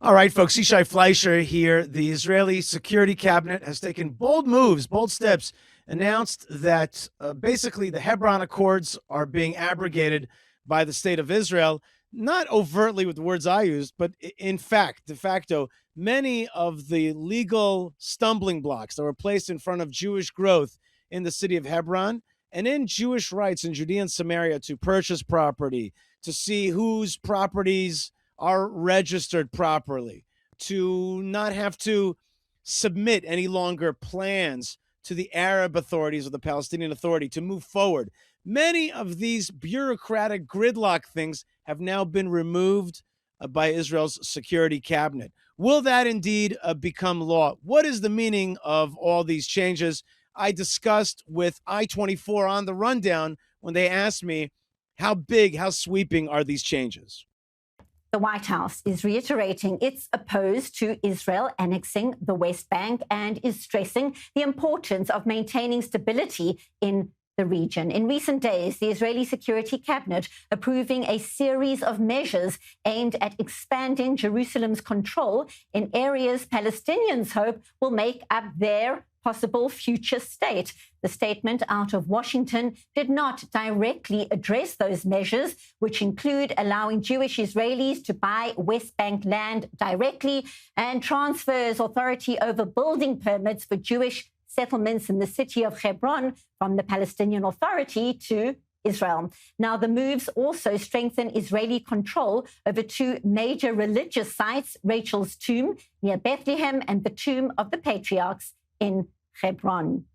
All right, folks, Yishai Fleischer here. The Israeli Security Cabinet has taken bold moves, bold steps, announced that basically the Hebron Accords are being abrogated by the state of Israel, not overtly with the words I used, but in fact, de facto, many of the legal stumbling blocks that were placed in front of Jewish growth in the city of Hebron and in Jewish rights in Judea and Samaria to purchase property, to see whose properties are registered properly, to not have to submit any longer plans to the Arab authorities or the Palestinian Authority to move forward. Many of these bureaucratic gridlock things have now been removed by Israel's security cabinet. Will that indeed become law? What is the meaning of all these changes? I discussed with I-24 on the rundown when they asked me how big, how sweeping are these changes? The White House is reiterating it's opposed to Israel annexing the West Bank and is stressing the importance of maintaining stability in the region. In recent days, the Israeli Security Cabinet approving a series of measures aimed at expanding Jerusalem's control in areas Palestinians hope will make up their possible future state. The statement out of Washington did not directly address those measures, which include allowing Jewish Israelis to buy West Bank land directly and transfers authority over building permits for Jewish settlements in the city of Hebron from the Palestinian Authority to Israel. Now, the moves also strengthen Israeli control over two major religious sites, Rachel's tomb near Bethlehem and the tomb of the patriarchs in Hebron.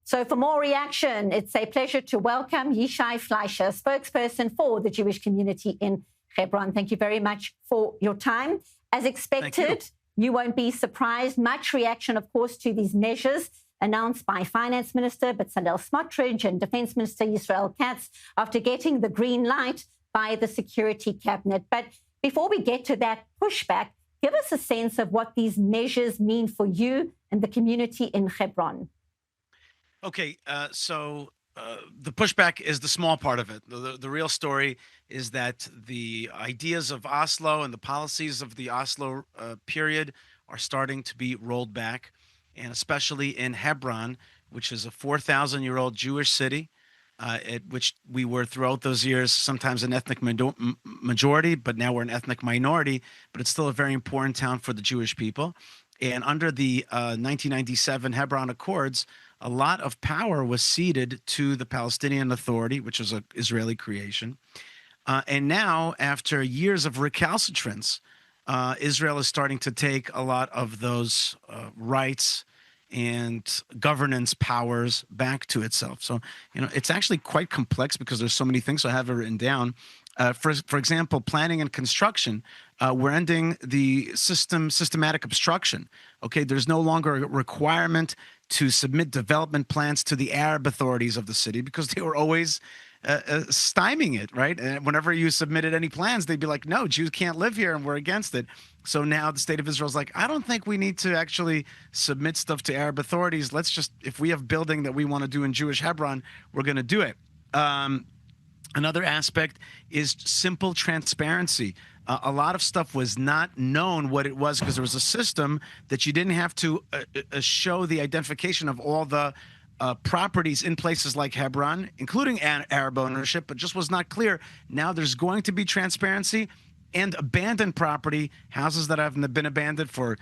So for more reaction, it's a pleasure to welcome Yishai Fleischer, spokesperson for the Jewish community in Hebron. Thank you very much for your time. As expected, you won't be surprised. Much reaction, of course, to these measures announced by Finance Minister Bezalel Smotrich and Defense Minister Yisrael Katz after getting the green light by the Security Cabinet. But before we get to that pushback, give us a sense of what these measures mean for you and the community in Hebron. Okay, so the pushback is the small part of it. The real story is that the ideas of Oslo and the policies of the Oslo period are starting to be rolled back, and especially in Hebron, which is a 4,000-year-old Jewish city, which we were throughout those years sometimes an ethnic majority, but now we're an ethnic minority, but it's still a very important town for the Jewish people. And under the 1997 Hebron Accords, a lot of power was ceded to the Palestinian Authority, which was an Israeli creation. And now, after years of recalcitrance, Israel is starting to take a lot of those rights and governance powers back to itself. So, it's actually quite complex because there's so many things. So I have it written down. For example, planning and construction, we're ending the systematic obstruction. Okay, there's no longer a requirement to submit development plans to the Arab authorities of the city because they were always stymieing it, right? And whenever you submitted any plans, they'd be like, no, Jews can't live here and we're against it. So now the state of Israel is like, I don't think we need to actually submit stuff to Arab authorities. Let's just, if we have building that we want to do in Jewish Hebron, we're going to do it. Another aspect is simple transparency. A lot of stuff was not known what it was because there was a system that you didn't have to show the identification of all the properties in places like Hebron, including Arab ownership, but just was not clear. Now there's going to be transparency. And abandoned property, houses that have been abandoned for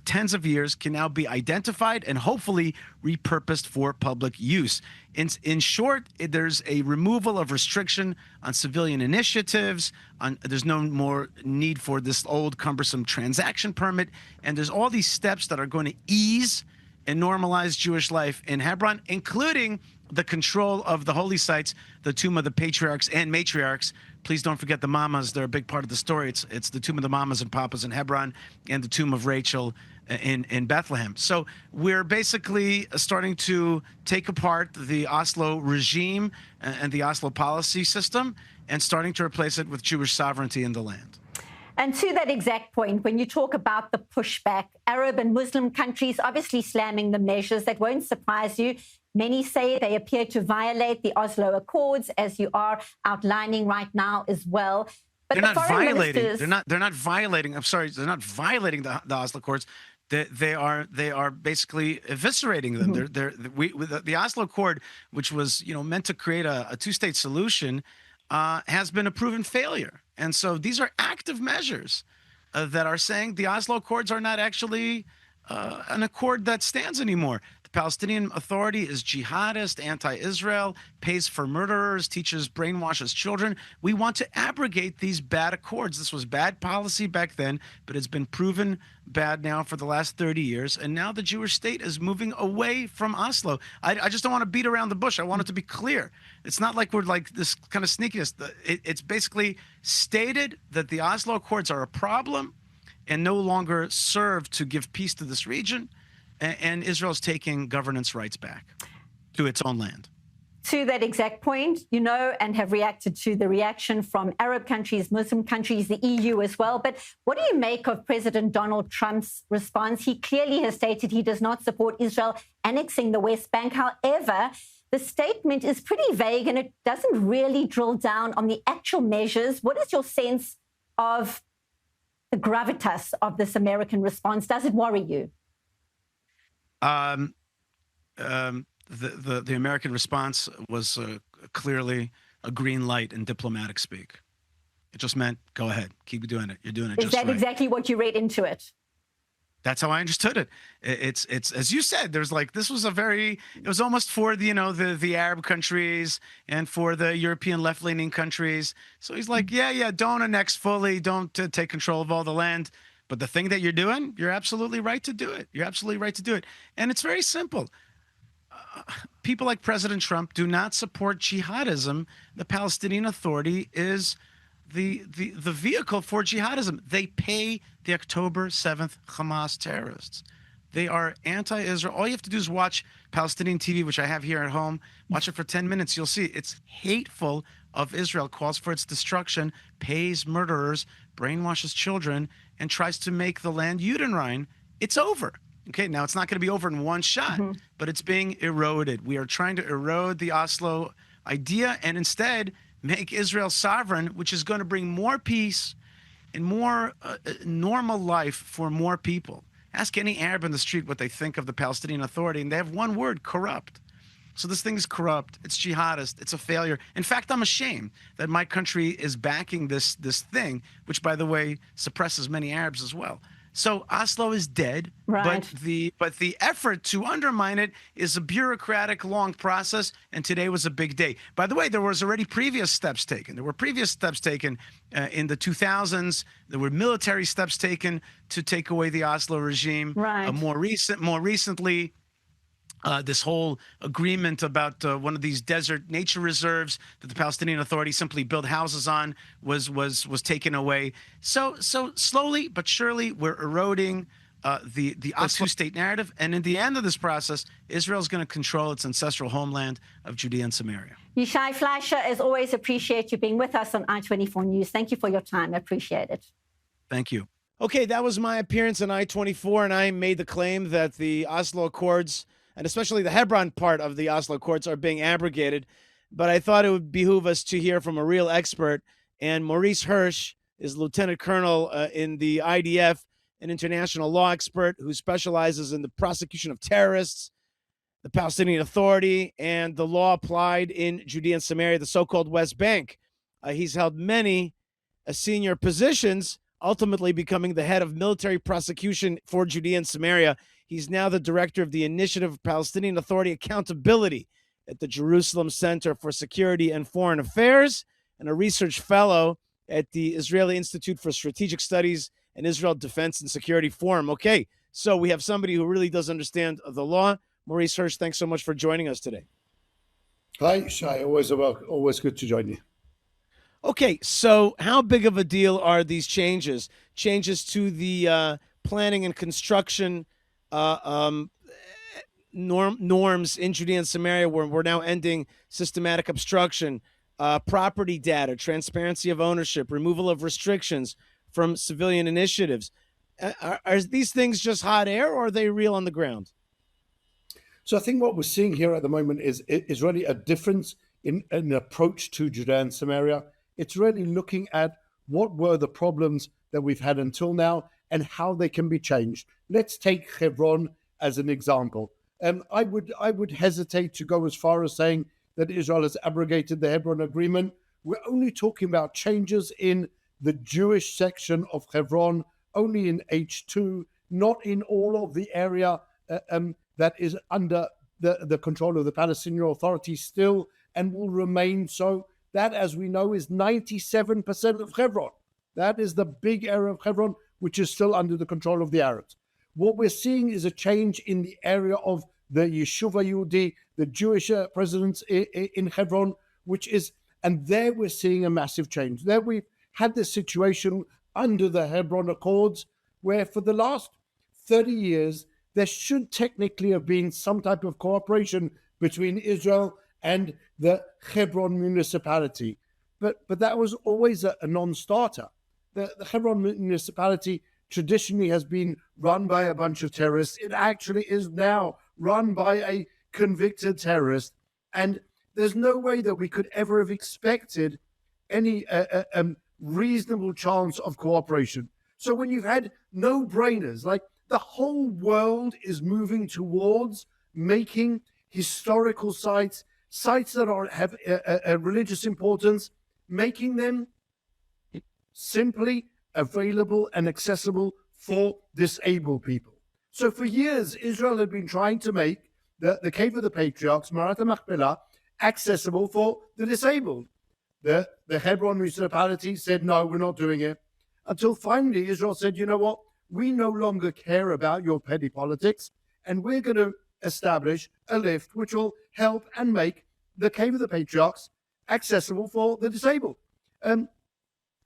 tens of years, can now be identified and hopefully repurposed for public use. In short, there's a removal of restriction on civilian initiatives. There's no more need for this old cumbersome transaction permit. And there's all these steps that are going to ease and normalize Jewish life in Hebron, including the control of the holy sites, the tomb of the patriarchs and matriarchs. Please don't forget the mamas. They're a big part of the story. It's the tomb of the mamas and papas in Hebron and the tomb of Rachel in Bethlehem. So we're basically starting to take apart the Oslo regime and the Oslo policy system and starting to replace it with Jewish sovereignty in the land. And to that exact point, when you talk about the pushback, Arab and Muslim countries obviously slamming the measures, that won't surprise you. Many say they appear to violate the Oslo Accords, as you are outlining right now as well. But They're the not foreign violating. ministers, They're not violating. I'm sorry. They're not violating the Oslo Accords. They are basically eviscerating them. Mhm. The Oslo Accord, which was meant to create a two-state solution, has been a proven failure. And so these are active measures that are saying the Oslo Accords are not actually an accord that stands anymore. The Palestinian Authority is jihadist, anti-Israel, pays for murderers, teaches, brainwashes children. We want to abrogate these bad accords. This was bad policy back then, but it's been proven bad now for the last 30 years. And now the Jewish state is moving away from Oslo. I just don't want to beat around the bush. I want it to be clear. It's not like we're like this kind of sneakiness. It's basically stated that the Oslo Accords are a problem and no longer serve to give peace to this region. And Israel's taking governance rights back to its own land. To that exact point, and have reacted to the reaction from Arab countries, Muslim countries, the EU as well. But what do you make of President Donald Trump's response? He clearly has stated he does not support Israel annexing the West Bank. However, the statement is pretty vague and it doesn't really drill down on the actual measures. What is your sense of the gravitas of this American response? Does it worry you? The American response was clearly a green light in diplomatic speak. It just meant, go ahead, keep doing it. You're doing it just right. Is that exactly what you read into it? That's how I understood it. It's as you said. There's this was it was almost for the Arab countries and for the European left-leaning countries. So he's like, yeah, don't annex fully, don't take control of all the land. But the thing that you're doing, you're absolutely right to do it. You're absolutely right to do it. And it's very simple. People like President Trump do not support jihadism. The Palestinian Authority is the vehicle for jihadism. They pay the October 7th Hamas terrorists. They are anti-Israel. All you have to do is watch Palestinian TV, which I have here at home. Watch it for 10 minutes. You'll see it's hateful of Israel, calls for its destruction, pays murderers, brainwashes children, and tries to make the land Judenrein. It's over. Okay, now it's not going to be over in one shot, but it's being eroded. We are trying to erode the Oslo idea and instead make Israel sovereign, which is going to bring more peace and more normal life for more people. Ask any Arab in the street what they think of the Palestinian Authority, and they have one word: corrupt. So this thing is corrupt. It's jihadist. It's a failure. In fact, I'm ashamed that my country is backing this thing, which, by the way, suppresses many Arabs as well. So Oslo is dead, right. but the effort to undermine it is a bureaucratic, long process, and today was a big day. By the way, there was already previous steps taken. There were previous steps taken in the 2000s. There were military steps taken to take away the Oslo regime. Right. More recently, this whole agreement about one of these desert nature reserves that the Palestinian Authority simply built houses on was taken away. So slowly but surely we're eroding the Oslo state narrative, and in the end of this process, Israel's going to control its ancestral homeland of Judea and Samaria. Yishai Fleischer, as always, appreciate you being with us on I-24 News. Thank you for your time. I appreciate it. Thank you. Okay, that was my appearance on I-24, and I made the claim that the Oslo Accords, and especially the Hebron part of the Oslo Accords, are being abrogated. But I thought it would behoove us to hear from a real expert. And Maurice Hirsch is lieutenant colonel in the IDF, an international law expert who specializes in the prosecution of terrorists, the Palestinian Authority, and the law applied in Judea and Samaria, the so-called West Bank. He's held many senior positions, ultimately becoming the head of military prosecution for Judea and Samaria. He's now the director of the Initiative of Palestinian Authority Accountability at the Jerusalem Center for Security and Foreign Affairs, and a research fellow at the Israeli Institute for Strategic Studies and Israel Defense and Security Forum. Okay, so we have somebody who really does understand the law. Maurice Hirsch, thanks so much for joining us today. Hi, Shai. Always good to join you. Okay, so how big of a deal are these changes? Changes to the planning and construction norms in Judea and Samaria, where we're now ending systematic obstruction, property data, transparency of ownership, removal of restrictions from civilian initiatives. Are these things just hot air, or are they real on the ground? So I think what we're seeing here at the moment is really a difference in an approach to Judea and Samaria. It's really looking at what were the problems that we've had until now and how they can be changed. Let's take Hebron as an example. I would hesitate to go as far as saying that Israel has abrogated the Hebron Agreement. We're only talking about changes in the Jewish section of Hebron, only in H2, not in all of the area that is under the control of the Palestinian Authority still and will remain so. That, as we know, is 97% of Hebron. That is the big area of Hebron, which is still under the control of the Arabs. What we're seeing is a change in the area of the Yishuv Yehudi, the Jewish presidents in Hebron, and there we're seeing a massive change. There we've had this situation under the Hebron Accords, where for the last 30 years, there should technically have been some type of cooperation between Israel and the Hebron municipality. But that was always a non-starter. The Hebron municipality traditionally has been run by a bunch of terrorists. It actually is now run by a convicted terrorist. And there's no way that we could ever have expected any reasonable chance of cooperation. So when you've had no-brainers, like the whole world is moving towards making historical sites that have a religious importance, making them simply available and accessible for disabled people. So for years, Israel had been trying to make the Cave of the Patriarchs, Marat HaMachpelah, accessible for the disabled. The Hebron municipality said, no, we're not doing it. Until finally, Israel said, you know what? We no longer care about your petty politics, and we're going to establish a lift which will help and make the Cave of the Patriarchs accessible for the disabled. And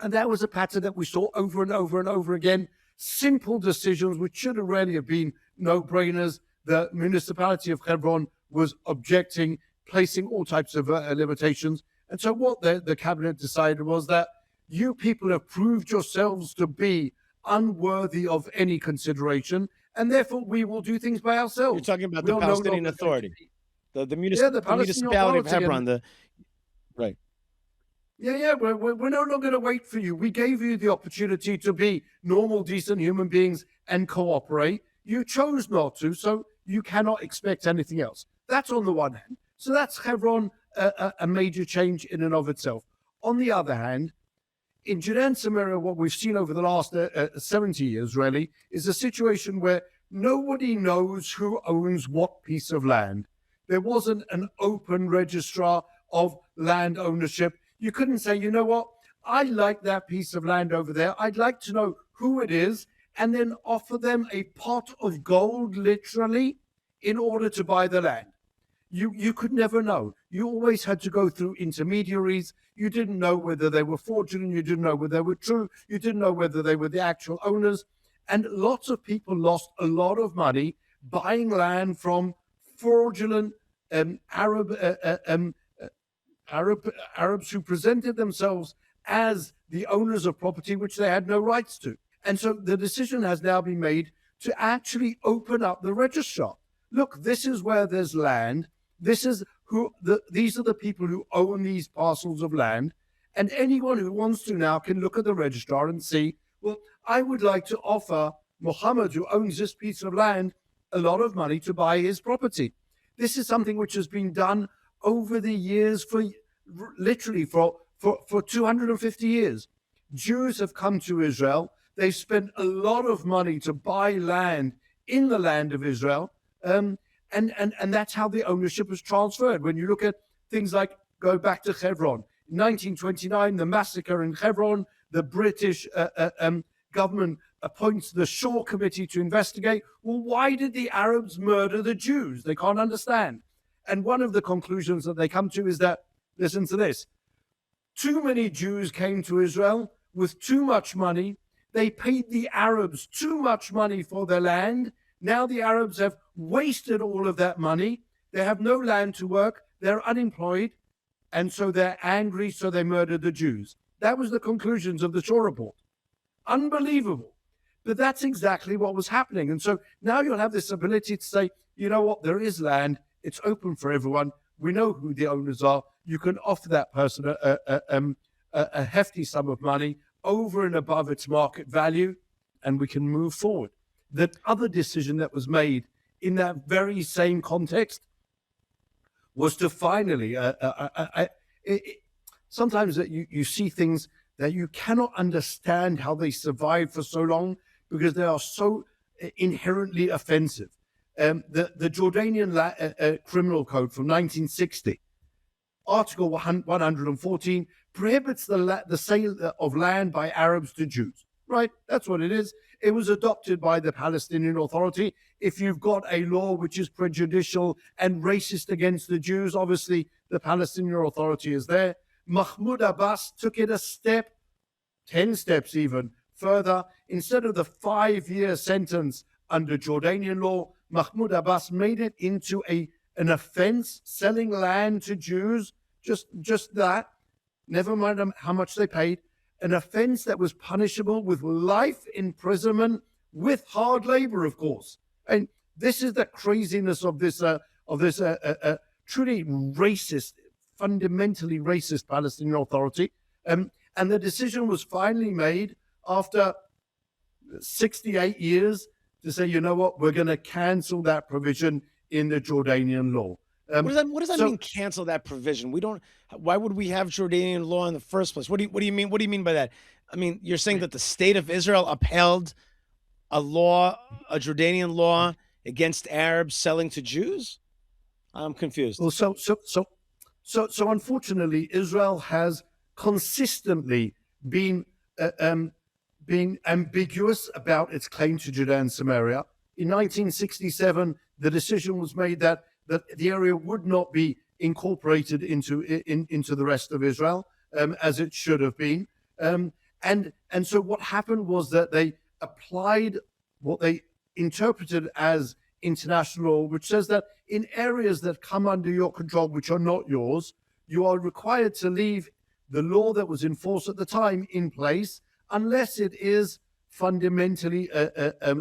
that was a pattern that we saw over and over and over again. Simple decisions which should have really have been no-brainers. The municipality of Hebron was objecting, placing all types of limitations. And so what the cabinet decided was that you people have proved yourselves to be unworthy of any consideration, and therefore we will do things by ourselves. You're talking about the Palestinian Authority, the municipality of Hebron, right. Yeah, we're no longer going to wait for you. We gave you the opportunity to be normal, decent human beings and cooperate. You chose not to, so you cannot expect anything else. That's on the one hand. So that's Hebron, a major change in and of itself. On the other hand, in Judea and Samaria, what we've seen over the last 70 years, really, is a situation where nobody knows who owns what piece of land. There wasn't an open registrar of land ownership. You couldn't say, you know what, I like that piece of land over there. I'd like to know who it is, and then offer them a pot of gold, literally, in order to buy the land. You could never know. You always had to go through intermediaries. You didn't know whether they were fraudulent. You didn't know whether they were true. You didn't know whether they were the actual owners. And lots of people lost a lot of money buying land from fraudulent Arabs who presented themselves as the owners of property which they had no rights to. And so the decision has now been made to actually open up the registrar. Look, this is where there's land. These are the people who own these parcels of land. And anyone who wants to now can look at the registrar and see, well, I would like to offer Muhammad, who owns this piece of land, a lot of money to buy his property. This is something which has been done over the years for 250 years. Jews have come to Israel. They've spent a lot of money to buy land in the land of Israel. And that's how the ownership was transferred. When you look at things like, go back to Hebron, 1929, the massacre in Hebron, the British government appoints the Shaw Committee to investigate. Well, why did the Arabs murder the Jews? They can't understand. And one of the conclusions that they come to is that, listen to this, too many Jews came to Israel with too much money. They paid the Arabs too much money for their land. Now the Arabs have wasted all of that money. They have no land to work. They're unemployed. And so they're angry, so they murdered the Jews. That was the conclusions of the Shaw report. Unbelievable. But that's exactly what was happening. And so now you'll have this ability to say, you know what, there is land. It's open for everyone. We know who the owners are. You can offer that person a hefty sum of money, over and above its market value, and we can move forward. The other decision that was made in that very same context was to finally, sometimes that you see things that you cannot understand how they survived for so long because they are so inherently offensive. The Jordanian Criminal Code from 1960, Article 114, prohibits the sale of land by Arabs to Jews. Right? That's what it is. It was adopted by the Palestinian Authority. If you've got a law which is prejudicial and racist against the Jews, obviously the Palestinian Authority is there. Mahmoud Abbas took it a step, 10 steps even further. Instead of the 5-year sentence under Jordanian law, Mahmoud Abbas made it into an offense, selling land to Jews, just that, never mind how much they paid, an offense that was punishable with life imprisonment with hard labor, of course. And this is the craziness of this truly racist, fundamentally racist Palestinian Authority. And the decision was finally made after 68 years to say, you know what, we're going to cancel that provision in the Jordanian law. What does that mean? Cancel that provision? We don't. Why would we have Jordanian law in the first place? What do you mean? What do you mean by that? I mean, you're saying that the state of Israel upheld a Jordanian law against Arabs selling to Jews? I'm confused. Well, so unfortunately, Israel has consistently been being ambiguous about its claim to Judea and Samaria. In 1967, the decision was made that the area would not be incorporated into the rest of Israel, as it should have been. And so what happened was that they applied what they interpreted as international law, which says that in areas that come under your control, which are not yours, you are required to leave the law that was in force at the time in place, unless it is fundamentally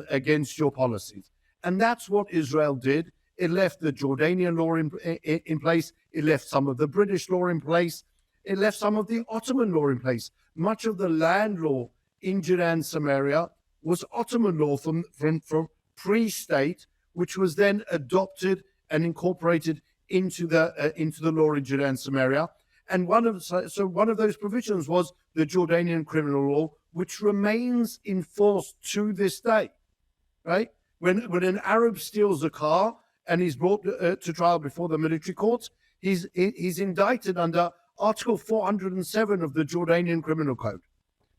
against your policies. And that's what Israel did. It left the Jordanian law in place. It left some of the British law in place. It left some of the Ottoman law in place. Much of the land law in Judea and Samaria was Ottoman law from pre-state, which was then adopted and incorporated into the law in Judea and Samaria. And one of those provisions was the Jordanian criminal law, which remains in force to this day. Right? When an Arab steals a car and he's brought to trial before the military courts, he's indicted under Article 407 of the Jordanian Criminal Code.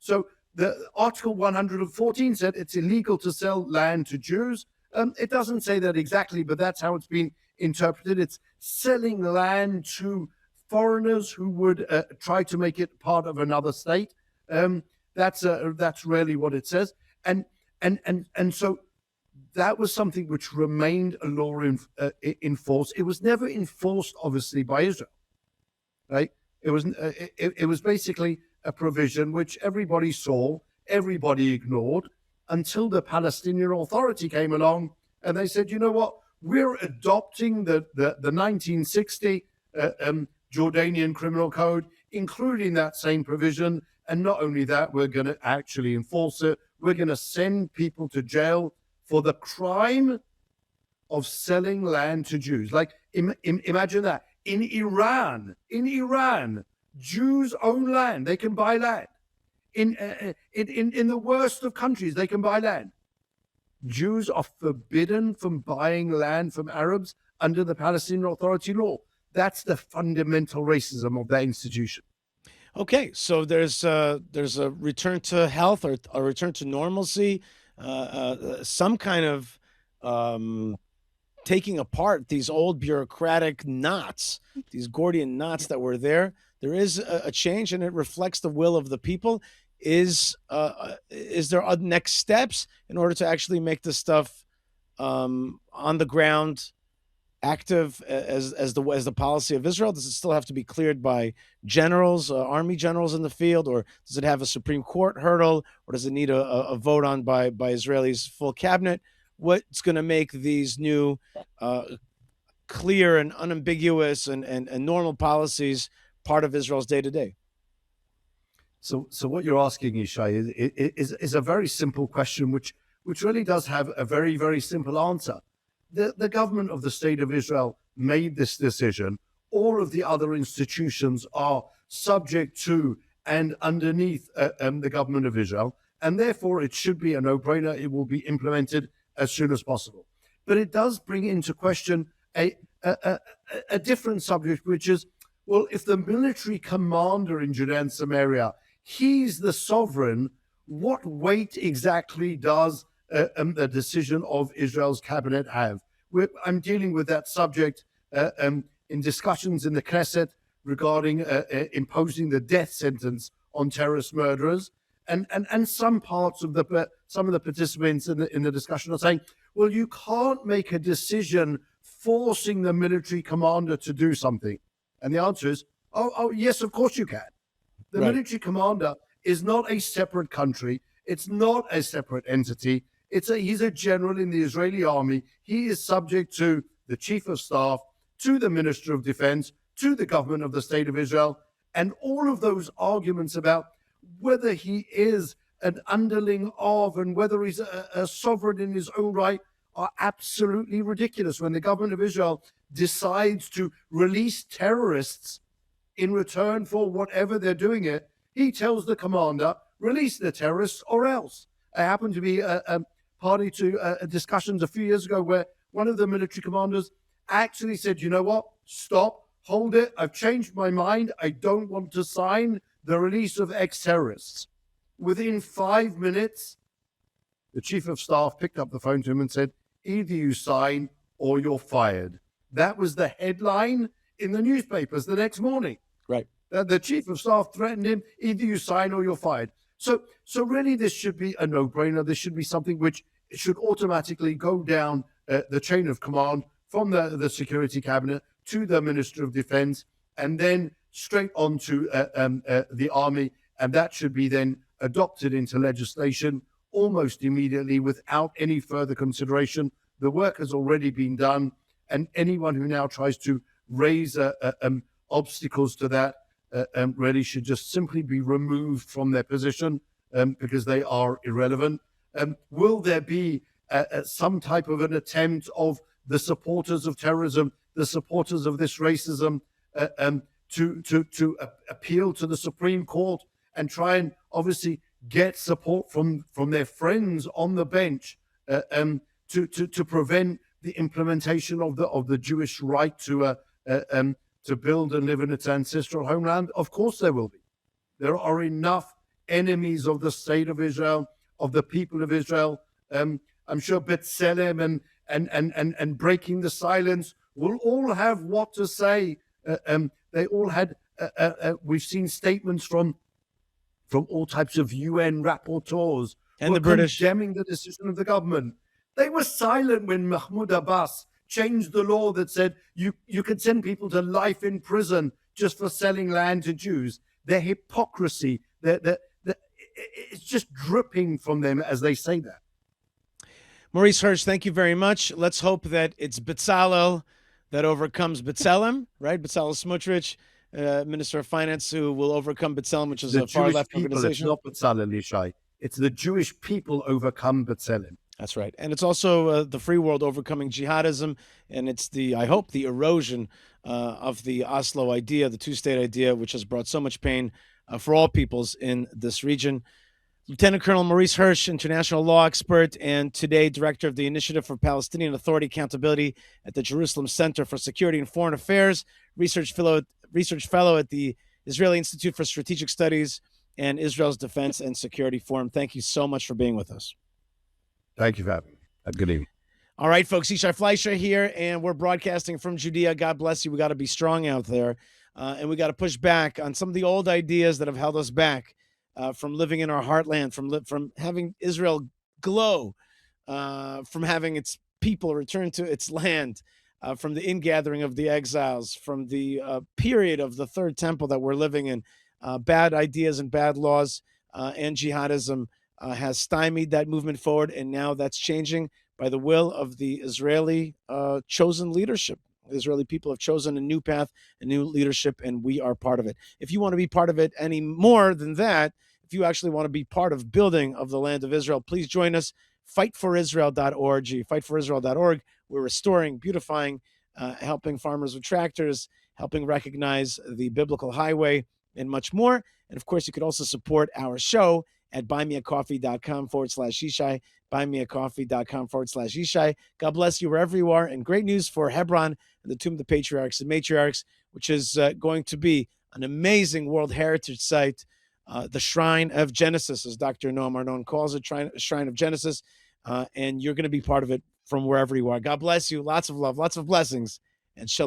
So the Article 114 said it's illegal to sell land to Jews. It doesn't say that exactly, but that's how it's been interpreted. It's selling land to foreigners who would try to make it part of another state. That's really what it says. And so that was something which remained a law in force. It was never enforced, obviously, by Israel. Right? It was basically a provision which everybody saw, everybody ignored, until the Palestinian Authority came along and they said, you know what, we're adopting the 1960 Jordanian Criminal Code, including that same provision. And not only that, we're going to actually enforce it. We're going to send people to jail for the crime of selling land to Jews. Like, imagine that. In Iran, Jews own land. They can buy land. In the worst of countries, they can buy land. Jews are forbidden from buying land from Arabs under the Palestinian Authority law. That's the fundamental racism of that institution. Okay, so there's a return to health or a return to normalcy, some kind of taking apart these old bureaucratic knots, these Gordian knots that were there. There is a change, and it reflects the will of the people. Is there next steps in order to actually make this stuff on the ground active as the policy of Israel? Does it still have to be cleared by generals, army generals in the field, or does it have a Supreme Court hurdle, or does it need a vote on by Israelis' full cabinet? What's going to make these new clear and unambiguous and normal policies part of Israel's day-to-day? So what you're asking, Yishai, is a very simple question, which really does have a very, very simple answer. The government of the State of Israel made this decision. All of the other institutions are subject to and underneath the government of Israel, and therefore it should be a no-brainer. It will be implemented as soon as possible. But it does bring into question a different subject, which is, well, if the military commander in Judea and Samaria, he's the sovereign, what weight exactly does the decision of Israel's cabinet have? I'm dealing with that subject in discussions in the Knesset regarding imposing the death sentence on terrorist murderers, and some of the participants in the discussion are saying, well, you can't make a decision forcing the military commander to do something. And the answer is, oh yes, of course you can. The military commander is not a separate country. It's not a separate entity. He's a general in the Israeli army. He is subject to the chief of staff, to the minister of defense, to the government of the state of Israel. And all of those arguments about whether he is an underling of and whether he's a sovereign in his own right are absolutely ridiculous. When the government of Israel decides to release terrorists in return for whatever they're doing it, he tells the commander, release the terrorists or else. I happened to be party to discussions a few years ago where one of the military commanders actually said, you know what, stop, hold it, I've changed my mind, I don't want to sign the release of ex-terrorists. Within 5 minutes, the chief of staff picked up the phone to him and said, either you sign or you're fired. That was the headline in the newspapers the next morning. Right. The chief of staff threatened him, either you sign or you're fired. So really this should be a no-brainer. This should be something which should automatically go down the chain of command from the security cabinet to the minister of defense and then straight on to the army. And that should be then adopted into legislation almost immediately without any further consideration. The work has already been done, and anyone who now tries to raise obstacles to that really should just simply be removed from their position because they are irrelevant. Will there be some type of an attempt of the supporters of terrorism, the supporters of this racism, to appeal to the Supreme Court and try and obviously get support from their friends on the bench to prevent the implementation of the Jewish right to build and live in its ancestral homeland? Of course there will be. There are enough enemies of the state of Israel, of the people of Israel. I'm sure B'Tselem and Breaking the Silence will all have what to say. They all had, we've seen statements from all types of UN rapporteurs and the British condemning the decision of the government. They were silent when Mahmoud Abbas changed the law that said you could send people to life in prison just for selling land to Jews. Their hypocrisy, it's just dripping from them as they say that. Maurice Hirsch, thank you very much. Let's hope that it's Bezalel that overcomes B'Tselem, right? Bezalel Smotrich, Minister of Finance, who will overcome B'Tselem, which is a far-left organization. It's not Bezalel, Yishai. It's the Jewish people overcome B'Tselem. That's right. And it's also the free world overcoming jihadism, and it's I hope, the erosion of the Oslo idea, the two-state idea, which has brought so much pain for all peoples in this region. Lieutenant Colonel Maurice Hirsch, international law expert, and today director of the Initiative for Palestinian Authority Accountability at the Jerusalem Center for Security and Foreign Affairs, research fellow at the Israeli Institute for Strategic Studies and Israel's Defense and Security Forum. Thank you so much for being with us. Thank you for having me. Have a good evening. All right, folks, Yishai Fleischer here, and we're broadcasting from Judea. God bless you. We got to be strong out there, and we got to push back on some of the old ideas that have held us back from living in our heartland, from having Israel glow, from having its people return to its land, from the ingathering of the exiles, from the period of the Third Temple that we're living in. Bad ideas and bad laws and jihadism has stymied that movement forward, and now that's changing by the will of the Israeli chosen leadership. The Israeli people have chosen a new path, a new leadership, and we are part of it. If you want to be part of it any more than that, if you actually want to be part of building of the land of Israel, please join us. Fightforisrael.org. Fightforisrael.org. We're restoring, beautifying, helping farmers with tractors, helping recognize the biblical highway, and much more. And of course, you could also support our show at buymeacoffee.com/Yishai, buymeacoffee.com/Yishai. God bless you wherever you are. And great news for Hebron and the Tomb of the Patriarchs and Matriarchs, which is going to be an amazing World Heritage Site, the Shrine of Genesis, as Dr. Noam Arnon calls it, Shrine of Genesis. And you're going to be part of it from wherever you are. God bless you. Lots of love, lots of blessings, and shalom.